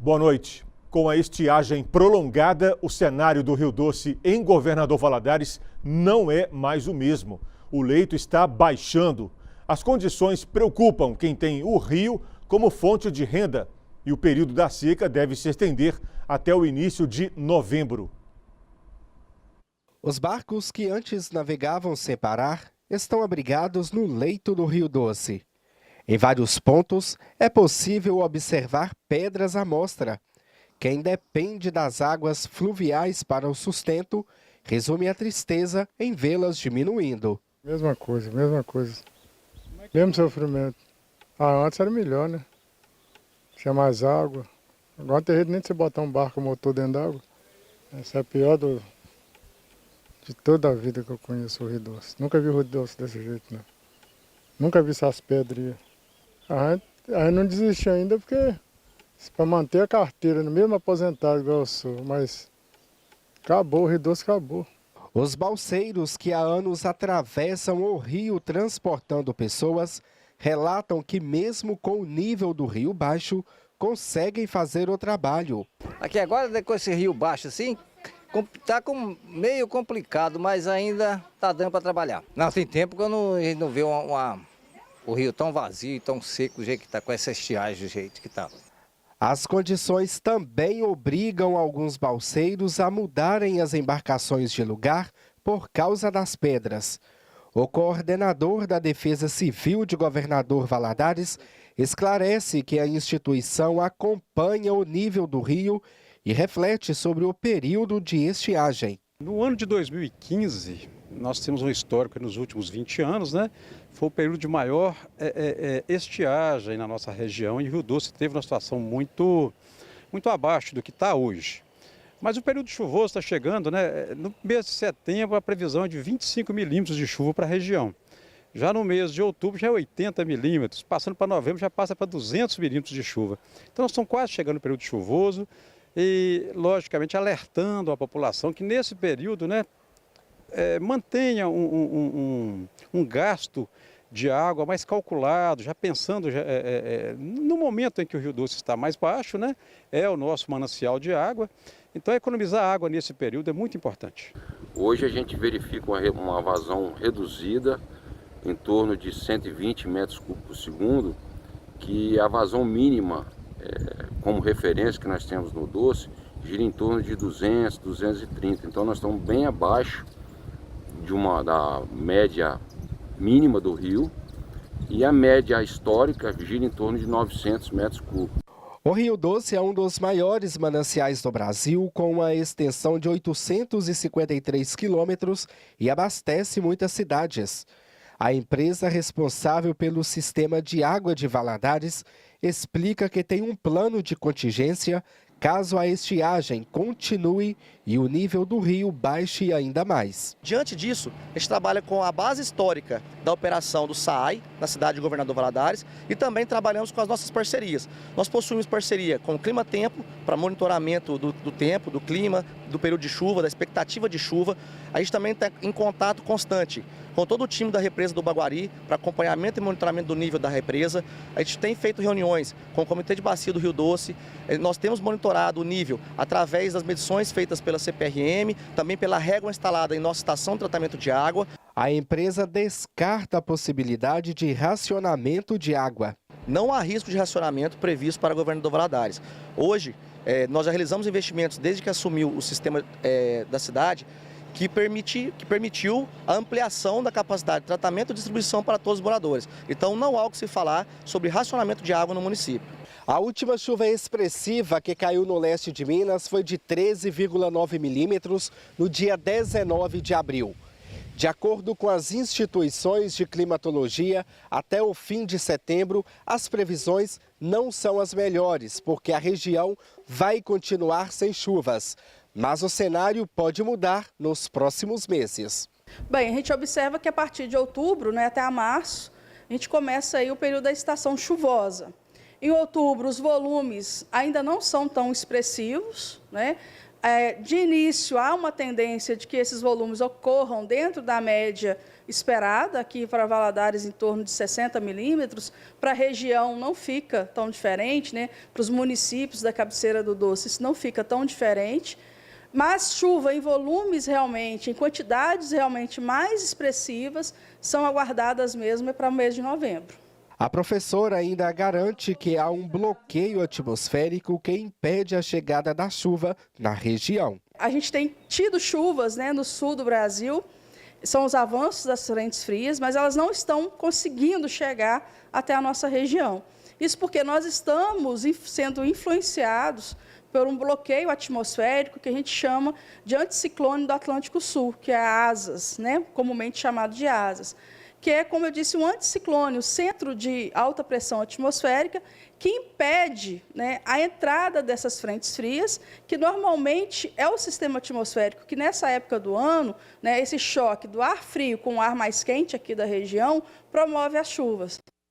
Boa noite. Com a estiagem prolongada, o cenário do Rio Doce em Governador Valadares não é mais o mesmo. O leito está baixando. As condições preocupam quem tem o rio como fonte de renda e o período da seca deve se estender até o início de novembro. Os barcos que antes navegavam sem parar estão abrigados no leito do Rio Doce. Em vários pontos é possível observar pedras à mostra. Quem depende das águas fluviais para o sustento resume a tristeza em vê-las diminuindo. Mesma coisa. Mesmo sofrimento. Antes era melhor, né? Tinha mais água. Agora não tem jeito nem de você botar um barco motor dentro d'água. Essa é a pior de toda a vida que eu conheço o Rio Doce. Nunca vi o Rio Doce desse jeito, não. Nunca vi essas pedrinhas. A gente não desiste ainda porque para manter a carteira, mesmo aposentado igual eu sou, mas acabou, o Rio Doce acabou. Os balseiros que há anos atravessam o rio transportando pessoas relatam que mesmo com o nível do rio baixo, conseguem fazer o trabalho. Aqui agora, com esse rio baixo assim, tá meio complicado, mas ainda tá dando para trabalhar. Não, tem tempo que a gente não vê o rio tão vazio e tão seco do jeito que está, com essa estiagem do jeito que está. As condições também obrigam alguns balseiros a mudarem as embarcações de lugar por causa das pedras. O coordenador da Defesa Civil de Governador Valadares esclarece que a instituição acompanha o nível do rio e reflete sobre o período de estiagem. No ano de 2015, nós temos um histórico nos últimos 20 anos, né? Foi o período de maior estiagem na nossa região e o Rio Doce teve uma situação muito abaixo do que está hoje. Mas o período chuvoso está chegando, né? No mês de setembro a previsão é de 25 milímetros de chuva para a região. Já no mês de outubro já é 80 milímetros, passando para novembro já passa para 200 milímetros de chuva. Então nós estamos quase chegando no período chuvoso e, logicamente, alertando a população que nesse período, né, mantenha um gasto de água mais calculado, já pensando no momento em que o Rio Doce está mais baixo, né, é o nosso manancial de água. Então economizar água nesse período é muito importante. Hoje a gente verifica uma vazão reduzida em torno de 120 metros cúbicos por segundo, que a vazão mínima, como referência que nós temos no Doce, gira em torno de 200, 230. Então nós estamos bem abaixo da média mínima do rio e a média histórica gira em torno de 900 metros cúbicos. O Rio Doce é um dos maiores mananciais do Brasil, com uma extensão de 853 quilômetros e abastece muitas cidades. A empresa responsável pelo sistema de água de Valadares explica que tem um plano de contingência caso a estiagem continue e o nível do rio baixe ainda mais. Diante disso, a gente trabalha com a base histórica da operação do SAAI, na cidade de Governador Valadares, e também trabalhamos com as nossas parcerias. Nós possuímos parceria com o Clima Tempo, para monitoramento do tempo, do clima, do período de chuva, da expectativa de chuva. A gente também está em contato constante com todo o time da represa do Baguari, para acompanhamento e monitoramento do nível da represa. A gente tem feito reuniões com o Comitê de Bacia do Rio Doce. Nós temos monitorado o nível através das medições feitas pela CPRM, também pela régua instalada em nossa estação de tratamento de água. A empresa descarta a possibilidade de racionamento de água. Não há risco de racionamento previsto para o Governador Valadares. Hoje, nós já realizamos investimentos desde que assumiu o sistema da cidade, que permitiu a ampliação da capacidade de tratamento e distribuição para todos os moradores. Então não há o que se falar sobre racionamento de água no município. A última chuva expressiva que caiu no leste de Minas foi de 13,9 milímetros no dia 19 de abril. De acordo com as instituições de climatologia, até o fim de setembro, as previsões não são as melhores, porque a região vai continuar sem chuvas. Mas o cenário pode mudar nos próximos meses. Bem, a gente observa que a partir de outubro, né, até a março, a gente começa aí o período da estação chuvosa. Em outubro, os volumes ainda não são tão expressivos, né? De início, há uma tendência de que esses volumes ocorram dentro da média esperada, aqui para Valadares em torno de 60 milímetros, para a região não fica tão diferente, né? Para os municípios da cabeceira do Doce isso não fica tão diferente, mas chuva em volumes realmente, em quantidades realmente mais expressivas, são aguardadas mesmo para o mês de novembro. A professora ainda garante que há um bloqueio atmosférico que impede a chegada da chuva na região. A gente tem tido chuvas, né, no sul do Brasil, são os avanços das frentes frias, mas elas não estão conseguindo chegar até a nossa região. Isso porque nós estamos sendo influenciados por um bloqueio atmosférico que a gente chama de anticiclone do Atlântico Sul, que é a ASAS, né, comumente chamado de ASAS, que é, como eu disse, um anticiclone, o centro de alta pressão atmosférica, que impede, né, a entrada dessas frentes frias, que normalmente é o sistema atmosférico que, nessa época do ano, né, esse choque do ar frio com o ar mais quente aqui da região, promove as chuvas.